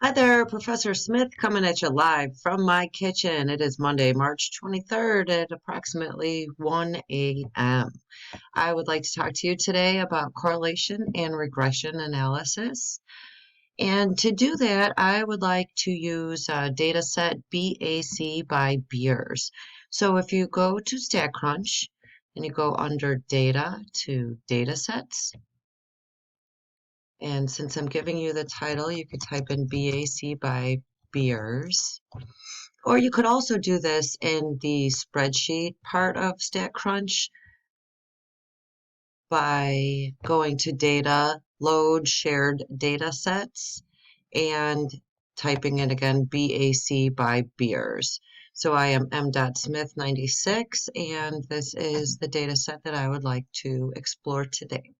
Hi there, Professor Smith coming at you live from my kitchen. It is Monday, March 23rd at approximately 1 a.m. I would like to talk to you today about correlation and regression analysis. And to do that, I would like to use data set BAC by Beers. So if you go to Statcrunch and you go under Data to Data Sets, and since I'm giving you the title, you could type in BAC by Beers. Or you could also do this in the spreadsheet part of Statcrunch by going to Data, Load Shared Data Sets, and typing in again BAC by Beers. So I am m.smith96, and this is the data set that I would like to explore today.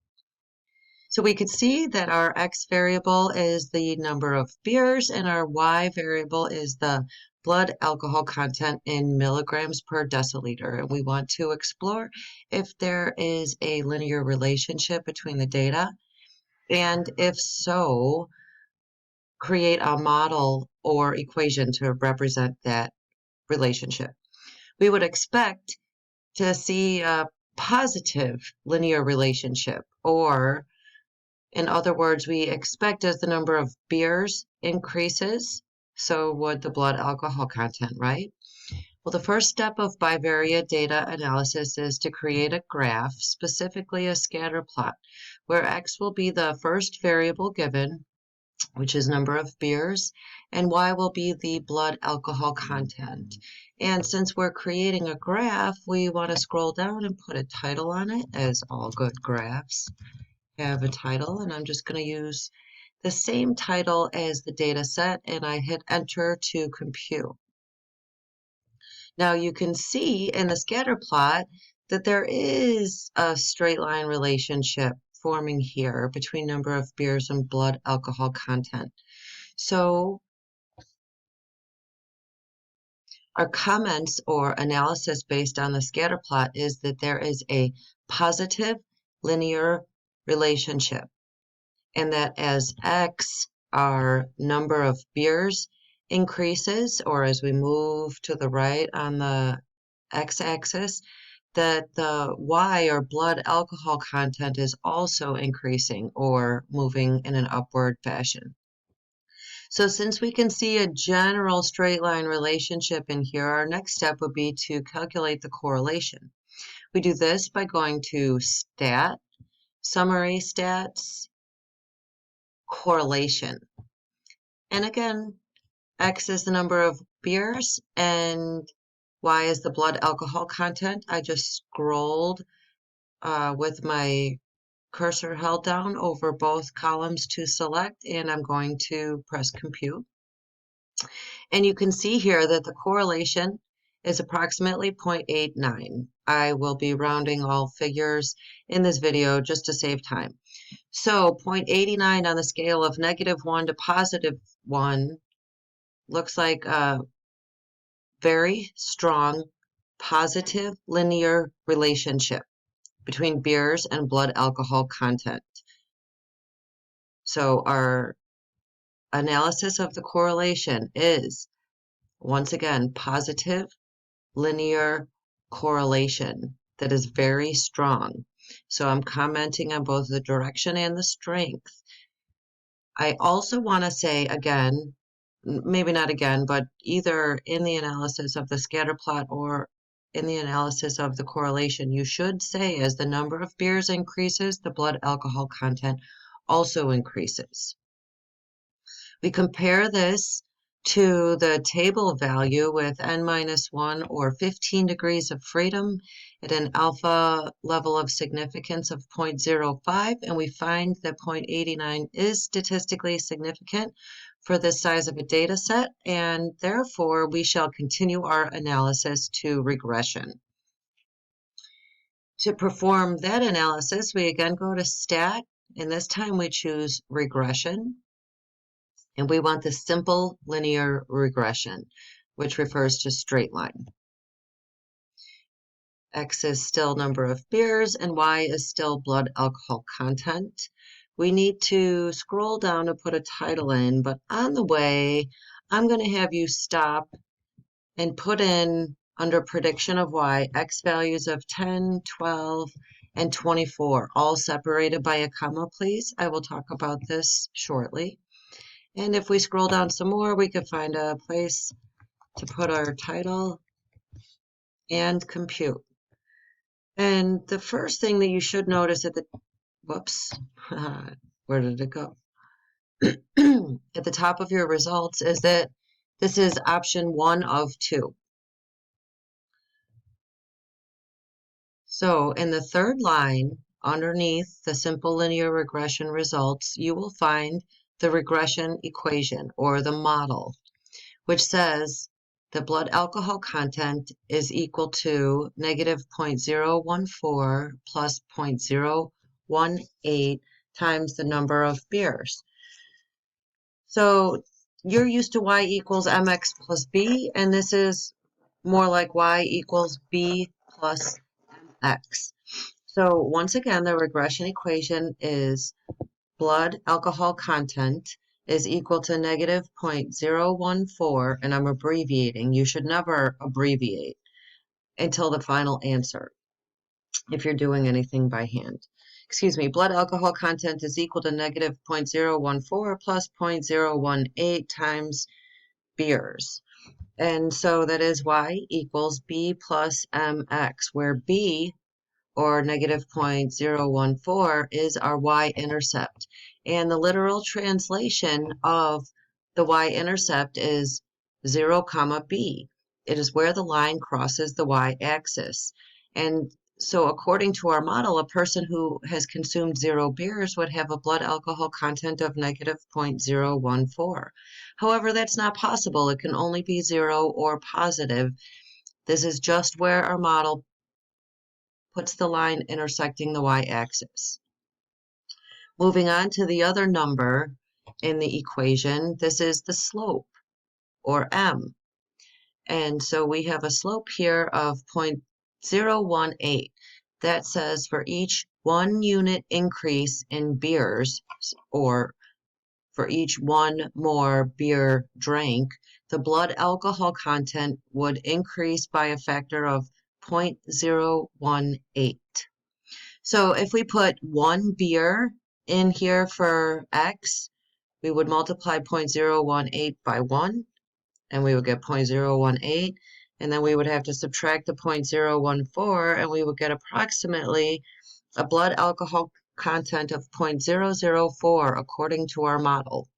So we could see that our x variable is the number of beers and our y variable is the blood alcohol content in milligrams per deciliter. And we want to explore if there is a linear relationship between the data, and if so, create a model or equation to represent that relationship. We would expect to see a positive linear relationship, or in other words, we expect as the number of beers increases, so would the blood alcohol content, right? Well, the first step of bivariate data analysis is to create a graph, specifically a scatter plot, where x will be the first variable given, which is number of beers, and y will be the blood alcohol content. And since we're creating a graph, we want to scroll down and put a title on it, as all good graphs have a title, and I'm just going to use the same title as the data set, and I hit enter to compute. Now you can see in the scatter plot that there is a straight line relationship forming here between number of beers and blood alcohol content. So our comments or analysis based on the scatter plot is that there is a positive linear relationship, and that as x, our number of beers increases, or as we move to the right on the x-axis, that the y, or blood alcohol content, is also increasing or moving in an upward fashion. So since we can see a general straight line relationship in here, our next step would be to calculate the correlation. We do this by going to Stat, Summary Stats, Correlation. And again, x is the number of beers and y is the blood alcohol content. I just scrolled with my cursor held down over both columns to select, and I'm going to press compute. And you can see here that the correlation is approximately 0.89. I will be rounding all figures in this video just to save time. So 0.89 on the scale of -1 to +1 looks like a very strong positive linear relationship between beers and blood alcohol content. So our analysis of the correlation is, once again, positive linear correlation that is very strong. So I'm commenting on both the direction and the strength. I also want to say again, maybe not again, but either in the analysis of the scatter plot or in the analysis of the correlation, you should say as the number of beers increases, the blood alcohol content also increases. We compare this to the table value with n-1 or 15 degrees of freedom at an alpha level of significance of 0.05, and we find that 0.89 is statistically significant for this size of a data set, and therefore we shall continue our analysis to regression. To perform that analysis, we again go to Stat, and this time we choose Regression. And we want the simple linear regression, which refers to straight line. X is still number of beers, and Y is still blood alcohol content. we need to scroll down to put a title in, but on the way, I'm going to have you stop and put in under prediction of y, x values of 10, 12, and 24, all separated by a comma, please. I will talk about this shortly. And if we scroll down some more, we can find a place to put our title and compute. And the first thing that you should notice at the, whoops, where did it go? At the top of your results is that this is option 1 of 2. So in the third line, underneath the simple linear regression results, you will find the regression equation or the model, which says the blood alcohol content is equal to negative 0.014 plus 0.018 times the number of beers. So you're used to y equals mx plus b, and this is more like y equals b plus mx. So once again, the regression equation is blood alcohol content is equal to negative 0.014, and I'm abbreviating. You should never abbreviate until the final answer if you're doing anything by hand. Excuse me, blood alcohol content is equal to negative 0.014 plus 0.018 times beers. And so that is y equals b plus mx, where b, or negative 0.014, is our y-intercept. And the literal translation of the y-intercept is 0, b. It is where the line crosses the y-axis. And so according to our model, a person who has consumed 0 beers would have a blood alcohol content of negative 0.014. However, that's not possible. It can only be 0 or positive. This is just where our model puts the line intersecting the y-axis. Moving on to the other number in the equation, this is the slope, or m. And so we have a slope here of 0.018. That says for each 1 unit increase in beers, or for each 1 more beer drank, the blood alcohol content would increase by a factor of 0.018. So if we put 1 beer in here for x, we would multiply 0.018 by 1, and we would get 0.018, and then we would have to subtract the 0.014, and we would get approximately a blood alcohol content of 0.004 according to our model.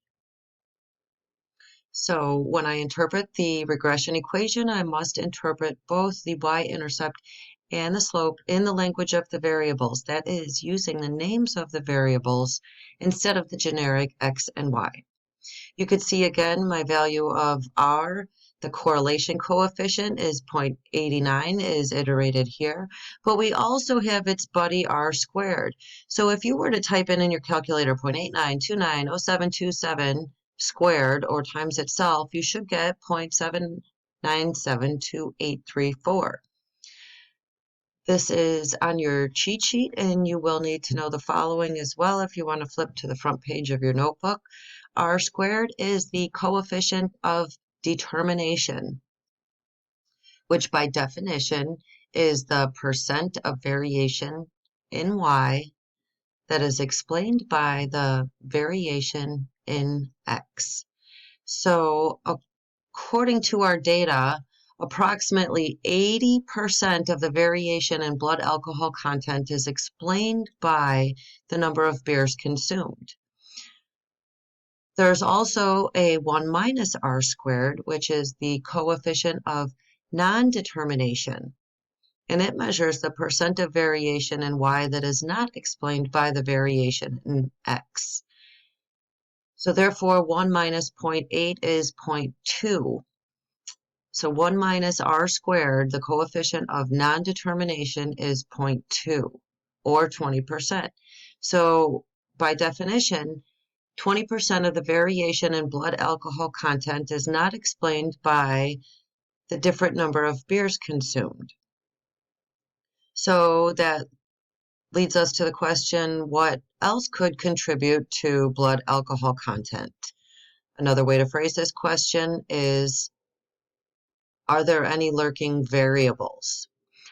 So when I interpret the regression equation, I must interpret both the y-intercept and the slope in the language of the variables, that is, using the names of the variables instead of the generic x and y. You could see again my value of r, the correlation coefficient is 0.89, is iterated here, but we also have its buddy r squared. So if you were to type in your calculator 0.89290727 squared, or times itself, you should get 0.7972834. This is on your cheat sheet, and you will need to know the following as well if you want to flip to the front page of your notebook. R squared is the coefficient of determination, which by definition is the percent of variation in y that is explained by the variation in x. So according to our data, approximately 80% of the variation in blood alcohol content is explained by the number of beers consumed. There's also a 1 minus r squared, which is the coefficient of non-determination, and it measures the percent of variation in y that is not explained by the variation in x. So therefore, 1 minus 0.8 is 0.2. So 1 minus r squared, the coefficient of non-determination, is 0.2, or 20%. So by definition, 20% of the variation in blood alcohol content is not explained by the different number of beers consumed. So that leads us to the question, what else could contribute to blood alcohol content? Another way to phrase this question is, are there any lurking variables?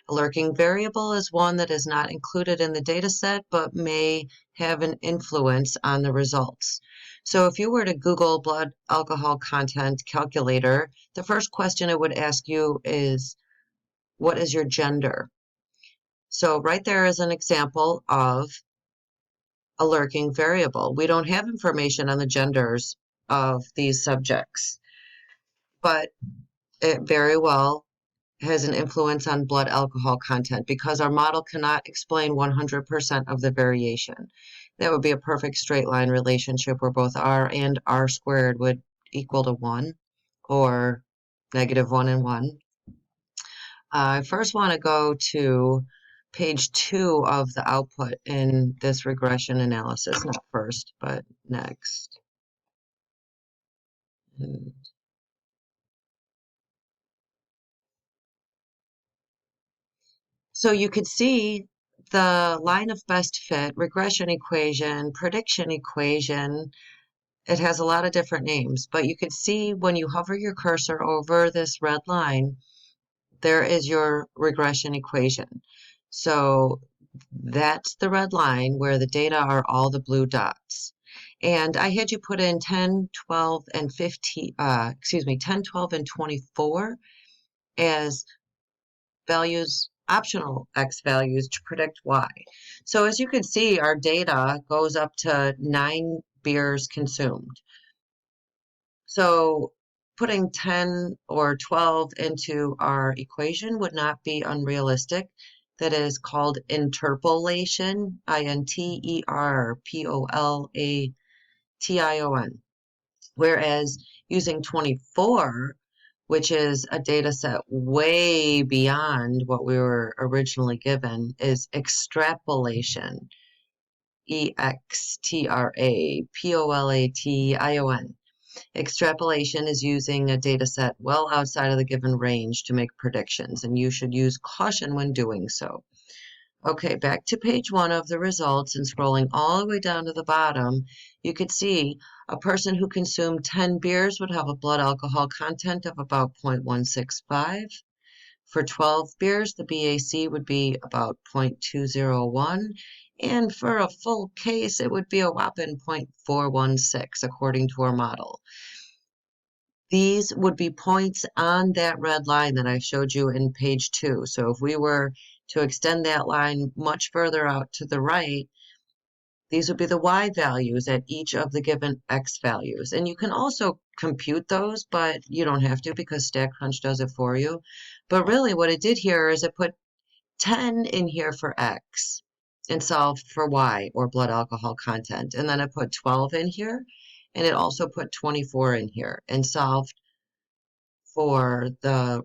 A lurking variable is one that is not included in the data set but may have an influence on the results. So if you were to Google blood alcohol content calculator, the first question it would ask you is, what is your gender? So right there is an example of a lurking variable. We don't have information on the genders of these subjects, but it very well has an influence on blood alcohol content because our model cannot explain 100% of the variation. That would be a perfect straight line relationship where both r and r squared would equal to 1, or -1 and 1. I first want to go to page 2 of the output in this regression analysis. Not first, but next. So you could see the line of best fit, regression equation, prediction equation. It has a lot of different names, but you could see when you hover your cursor over this red line, there is your regression equation. So that's the red line where the data are all the blue dots. And I had you put in 10, 12, and 15, 10, 12, and 24 as values, optional X values to predict Y. So as you can see, our data goes up to 9 beers consumed. So putting 10 or 12 into our equation would not be unrealistic. That is called interpolation, interpolation. Whereas using 24, which is a data set way beyond what we were originally given, is extrapolation, extrapolation. Extrapolation is using a data set well outside of the given range to make predictions, and you should use caution when doing so. Okay, back to page 1 of the results, and scrolling all the way down to the bottom, you could see a person who consumed 10 beers would have a blood alcohol content of about 0.165. For 12 beers, the BAC would be about 0.201. And for a full case, it would be a whopping 0.416, according to our model. These would be points on that red line that I showed you in page 2. So if we were to extend that line much further out to the right, these would be the Y values at each of the given X values. And you can also compute those, but you don't have to because Statcrunch does it for you. But really what it did here is it put 10 in here for X and solved for Y, or blood alcohol content. And then it put 12 in here, and it also put 24 in here and solved for the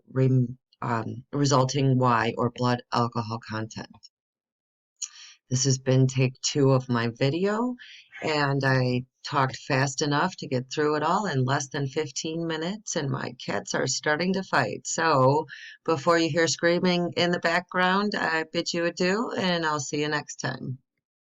resulting Y, or blood alcohol content. This has been take 2 of my video, and I talked fast enough to get through it all in less than 15 minutes, and my cats are starting to fight. So before you hear screaming in the background, I bid you adieu, and I'll see you next time.